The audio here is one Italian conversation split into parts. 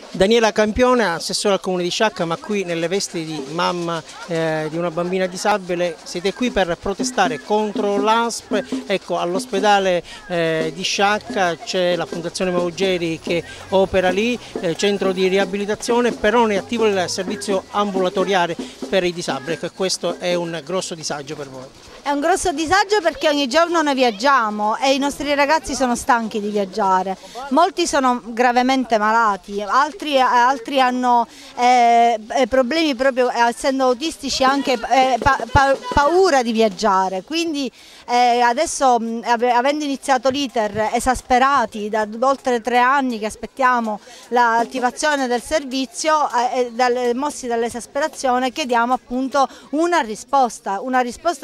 Daniela Campione, assessore al Comune di Sciacca, ma qui nelle vesti di mamma di una bambina disabile. Siete qui per protestare contro l'ASP. Ecco, all'ospedale di Sciacca c'è la Fondazione Maugeri che opera lì, centro di riabilitazione, però non è attivo il servizio ambulatoriale per i disabili. Ecco, questo è un grosso disagio per voi. È un grosso disagio perché ogni giorno noi viaggiamo e i nostri ragazzi sono stanchi di viaggiare. Molti sono gravemente malati, altri hanno problemi proprio, essendo autistici, anche paura di viaggiare. Quindi adesso, avendo iniziato l'iter esasperati da oltre 3 anni che aspettiamo l'attivazione del servizio, mossi dall'esasperazione, chiediamo appunto una risposta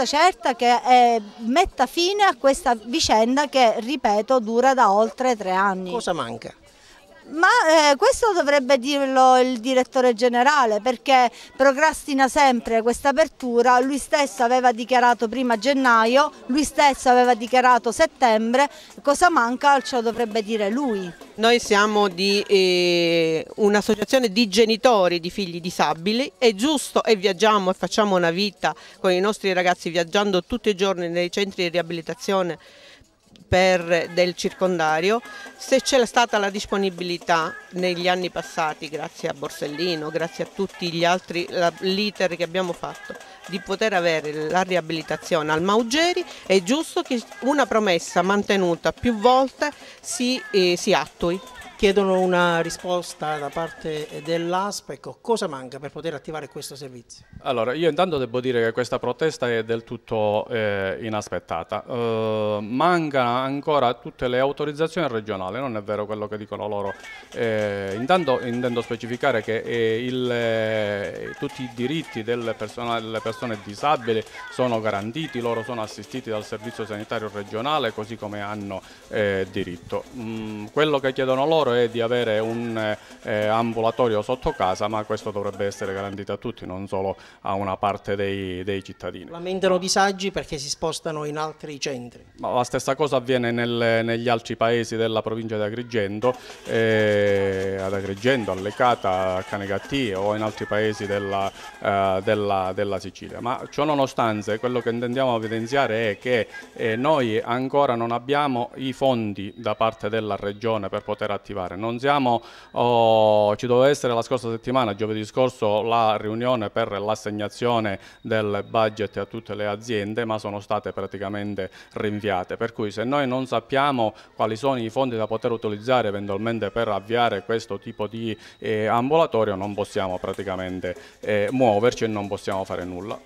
certa che metta fine a questa vicenda che, ripeto, dura da oltre 3 anni. Cosa manca? Ma questo dovrebbe dirlo il direttore generale, perché procrastina sempre questa apertura. Lui stesso aveva dichiarato prima gennaio, lui stesso aveva dichiarato settembre. Cosa manca ce lo dovrebbe dire lui. Noi siamo di un'associazione di genitori di figli disabili, è giusto, e viaggiamo e facciamo una vita con i nostri ragazzi viaggiando tutti i giorni nei centri di riabilitazione del circondario. Se c'è stata la disponibilità negli anni passati, grazie a Borsellino, grazie a tutti gli altri, l'iter che abbiamo fatto, di poter avere la riabilitazione al Maugeri, è giusto che una promessa mantenuta più volte si attui. Chiedono una risposta da parte dell'ASP. Ecco, cosa manca per poter attivare questo servizio? Allora, io intanto devo dire che questa protesta è del tutto inaspettata. Mancano ancora tutte le autorizzazioni regionali, non è vero quello che dicono loro. Intanto intendo specificare che tutti i diritti delle persone disabili sono garantiti, loro sono assistiti dal servizio sanitario regionale così come hanno diritto. Quello che chiedono loro è di avere un ambulatorio sotto casa, ma questo dovrebbe essere garantito a tutti, non solo a una parte dei cittadini. Lamentano disagi perché si spostano in altri centri. Ma la stessa cosa avviene negli altri paesi della provincia di Agrigento, ad Agrigento, a Lecata, a Canegattì o in altri paesi della Sicilia. Ma ciò nonostante, quello che intendiamo evidenziare è che noi ancora non abbiamo i fondi da parte della regione per poter attivare. Non siamo, ci doveva essere la scorsa settimana, giovedì scorso, la riunione per l'assegnazione del budget a tutte le aziende, ma sono state praticamente rinviate. Per cui se noi non sappiamo quali sono i fondi da poter utilizzare eventualmente per avviare questo tipo di ambulatorio, non possiamo praticamente muoverci e non possiamo fare nulla.